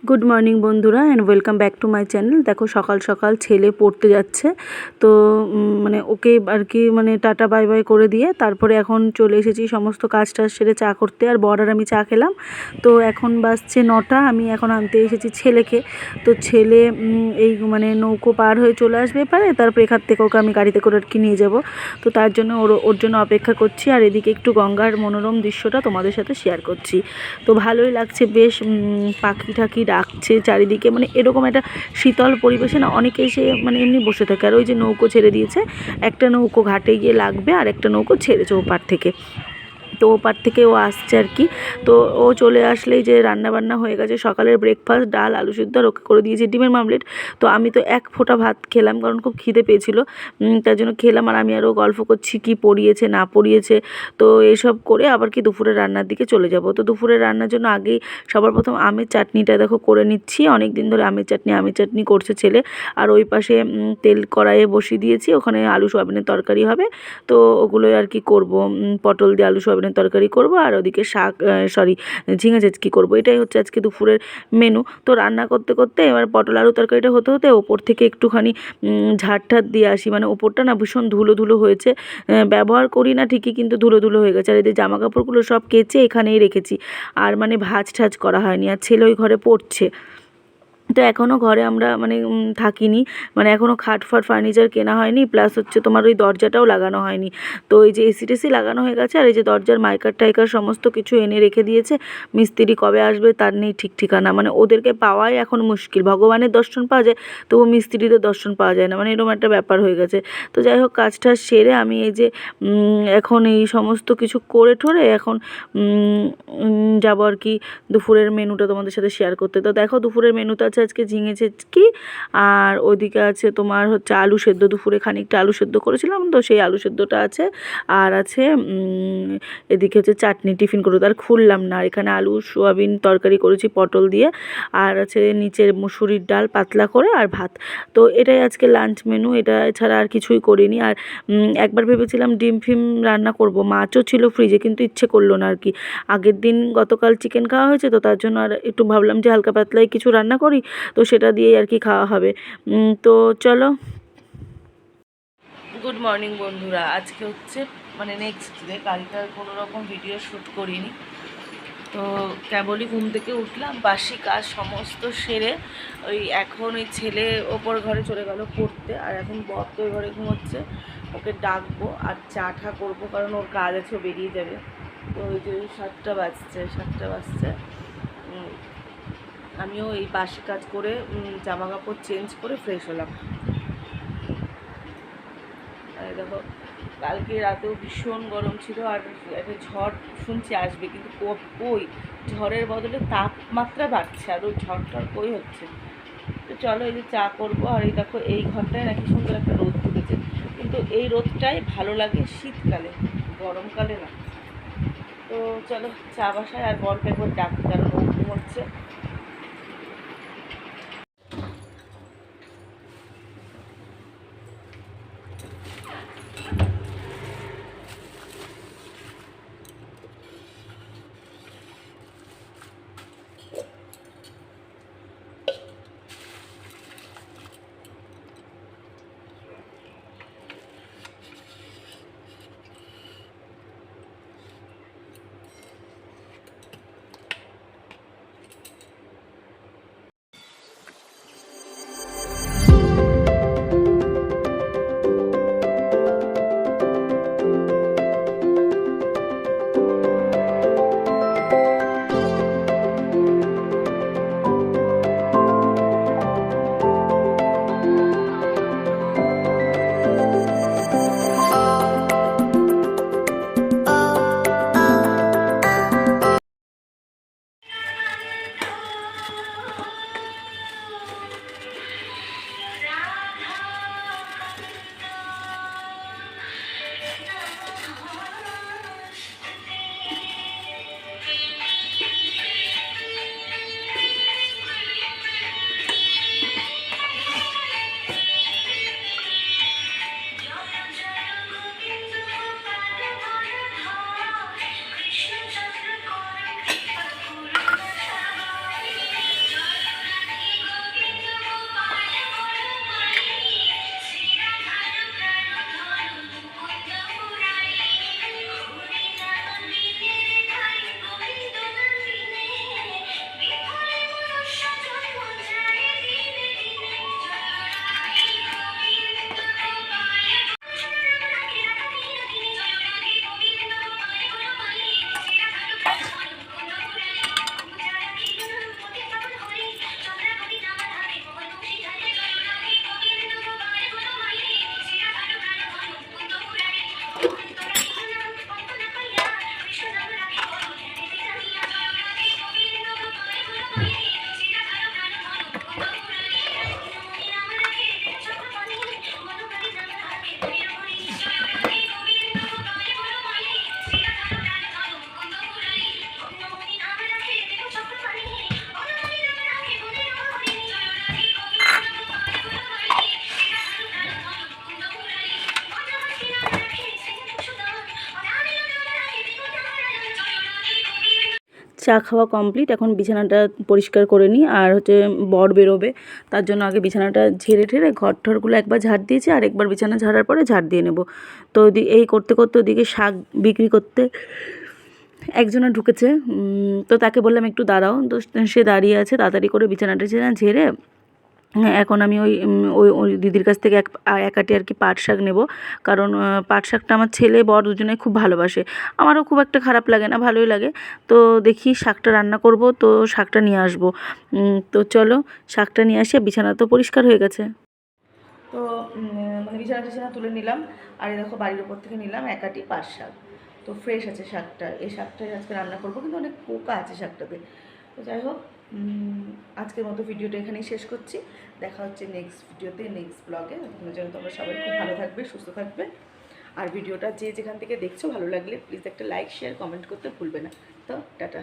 Good morning বন্ধুরা and welcome back to my channel. দেখো সকাল সকাল ছেলে পড়তে যাচ্ছে, তো মানে ওকে আর কি মানে টাটা বাই বাই করে দিয়ে তারপরে এখন চলে এসেছি সমস্ত কাজ টাজ সেরে চা করতে। আর বর আর আমি চা খেলাম। তো এখন বাজছে 9টা, আমি এখন আনতে এসেছি ছেলেকে। তো ছেলে এই মানে নৌকো পার হয়ে চলে আসবে পারে, তারপরে এখান থেকে ওকে আমি গাড়িতে করে আর কি নিয়ে যাব। তো তার জন্য ওর জন্য অপেক্ষা করছি। আর এদিকে একটু গঙ্গার মনোরম দৃশ্যটা তোমাদের সাথে শেয়ার করছি। তো ভালোই লাগছে বেশ, পাখি ঠাকি ডাকছে চারিদিকে, মানে এরকম একটা শীতল পরিবেশে না অনেকে এসে মানে এমনি বসে থাকে। আর ওই যে নৌকো ছেড়ে দিয়েছে, একটা নৌকো ঘাটে গিয়ে লাগবে আর একটা নৌকো ছেড়েছে ওপার থেকে, তো ওপার থেকে ও আসছে আর কি। তো ও চলে আসলেই যে রান্নাবান্না হয়ে গেছে, সকালের ব্রেকফাস্ট ডাল আলু সিদ্ধ আর ওকে করে দিয়েছি ডিমের মামলেট। তো আমি তো এক ফোঁটা ভাত খেলাম কারণ খুব খিদে পেয়েছিল, তার জন্য খেলাম। আর আমি আরও গল্প করছি কি পড়িয়েছে না পড়িয়েছে। তো এইসব করে আবার কি দুপুরের রান্নার দিকে চলে যাব। তো দুপুরের রান্নার জন্য আগেই সবার প্রথম আমের চাটনিটা দেখো করে নিচ্ছি। অনেক দিন ধরে আমের চাটনি করছে ছেলে। আর ওই পাশে তেল কড়াইয়ে বসিয়ে দিয়েছি, ওখানে আলু সয়াবিনের তরকারি হবে। তো ওগুলোই আর কি করব, পটল দিয়ে আলু সয়াবিনের তরকারি করব। আর ওদিকে শাক ঝিঙে চেচকি করব। এটাই হচ্ছে আজকে দুপুরের মেনু। তো রান্না করতে করতে এবার পটল আলু তরকারিটা হতে হতে ওপর থেকে একটুখানি ঝাড় ঠাড় দিয়ে আসি। মানে ওপরটা না ভীষণ ধুলো ধুলো হয়েছে, ব্যবহার করি না ঠিকই কিন্তু ধুলো ধুলো হয়ে গেছে। আর এদের জামা কাপড়গুলো সব কেচে এখানেই রেখেছি, আর মানে ভাঁজ ঠাজ করা হয়নি। আর ছেলে ওই ঘরে পড়ছে। তো এখনও ঘরে আমরা মানে থাকিনি, মানে এখনও খাট ফাট ফার্নিচার কেনা হয়নি, প্লাস হচ্ছে তোমার ওই দরজাটাও লাগানো হয়নি। তো এই যে এসি টেসি লাগানো হয়ে গেছে, আর এই যে দরজার মাইকার টাইকার সমস্ত কিছু এনে রেখে দিয়েছে। মিস্ত্রি কবে আসবে তার নেই ঠিক ঠিকানা, মানে ওদেরকে পাওয়াই এখন মুশকিল। ভগবানের দর্শন পাওয়া যায়, তবু মিস্ত্রিদের দর্শন পাওয়া যায় না, মানে এরকম একটা ব্যাপার হয়ে গেছে। তো যাই হোক, কাজটা সেরে আমি এই যে এখন এই সমস্ত কিছু করে ঠোরে এখন যাবো আর কি দুপুরের মেনুটা তোমাদের সাথে শেয়ার করতে। তো দেখো দুপুরের মেনুতে আছে আজকে ঝিঙে চেচকি, আর ওইদিকে আছে তোমার হচ্ছে আলু সেদ্ধ। দুপুরে খানিকটা আলু সেদ্ধ করেছিলাম, তো সেই আলু সেদ্ধটা আছে। আর আছে এদিকে হচ্ছে চাটনি, টিফিন করে তার খুললাম না। আর এখানে আলু সোয়াবিন তরকারি করেছি পটল দিয়ে, আর আছে নিচের মুসুরির ডাল পাতলা করে, আর ভাত। তো এটাই আজকে লাঞ্চ মেনু, এটা ছাড়া আর কিছুই করিনি। আর একবার ভেবেছিলাম ডিম ফিম রান্না করব, মাছও ছিল ফ্রিজে, কিন্তু ইচ্ছে করলো না আর কি। আগের দিন গতকাল চিকেন খাওয়া হয়েছে, তো তার জন্য আর একটু ভাবলাম যে হালকা পাতলাই কিছু রান্না করি, তো সেটা দিয়েই আর কি খাওয়া হবে। তো চলো। গুড মর্নিং বন্ধুরা, আজকে হচ্ছে মানে নেক্সট ডে, কালকার কোনো রকম ভিডিও শ্যুট করিনি। তো কেবলই ঘুম থেকে উঠলাম, বাসি কাজ সমস্ত সেরে ওই এখন ওই ছেলে ওপর ঘরে চলে গেল পড়তে। আর এখন বর তো ওই ঘরে ঘুমোচ্ছে, ওকে ডাকবো আর চা ঠা করবো, কারণ ওর কাজ আছে, ও বেরিয়ে যাবে। তো ওই যে 7টা বাজছে। আমিও এই বাসি কাজ করে জামা কাপড় চেঞ্জ করে ফ্রেশ হলাম। দেখো কালকে রাতেও ভীষণ গরম ছিল, আর একটা ঝড় শুনছি আসবে, কিন্তু কই ঝড়ের বদলে তাপমাত্রা বাড়ছে, আর ওই ঝড় কই হচ্ছে। তো চলো এই যে চা করবো। আর এই দেখো এই ঘরটায় নাকি সুন্দর একটা রোদ ঢুকেছে, কিন্তু এই রোদটাই ভালো লাগে শীতকালে, গরমকালে না। তো চলো চা বসায়, আর বরকে একবার ডাকি কারণ ও ঘুমোচ্ছে। চা খাওয়া কমপ্লিট, এখন বিছানাটা পরিষ্কার করে নিই। আর হচ্ছে বর বেরোবে, তার জন্য আগে বিছানাটা ঝেড়ে ঠেড়ে ঘর ঠরগুলো একবার ঝাড় দিয়েছি, আর একবার বিছানা ঝাড়ার পরে ঝাড় দিয়ে নেব। তো এই করতে করতে ওদিকে শাক বিক্রি করতে একজনা ঢুকেছে, তো তাকে বললাম একটু দাঁড়াও, তো সে দাঁড়িয়ে আছে। তাড়াতাড়ি করে বিছানাটা ঝেড়ে এখন আমি ওই দিদির কাছ থেকে এক আঁটি আর কি পাট শাক নেব। কারণ পাট শাকটা আমার ছেলে বর দুজনেই খুব ভালোবাসে, আমারও খুব একটা খারাপ লাগে না, ভালোই লাগে। তো দেখি শাকটা রান্না করব, তো শাকটা নিয়ে আসবো। তো চলো শাকটা নিয়ে আসি। বিছানা তো পরিষ্কার হয়ে গেছে। তো মানে বিছানা তুলে নিলাম, আর এই দেখো বাড়ির ওপর থেকে নিলাম এক আঁটি পাট শাক। তো ফ্রেশ আছে শাকটা, এই শাকটাই আজকে রান্না করবো, কিন্তু অনেক পোকা আছে শাকটাতে। তো যাই হোক, আজকের মতো ভিডিওটা এখানেই শেষ করছি। দেখা হচ্ছে নেক্সট ভিডিওতে, নেক্সট ব্লগে। এখনো যেন তোমরা সবাই খুব ভালো থাকবে, সুস্থ থাকবে। আর ভিডিওটা যে যেখান থেকে দেখছো ভালো লাগলে প্লিজ একটা লাইক শেয়ার কমেন্ট করতে ভুলবে না। তো টাটা।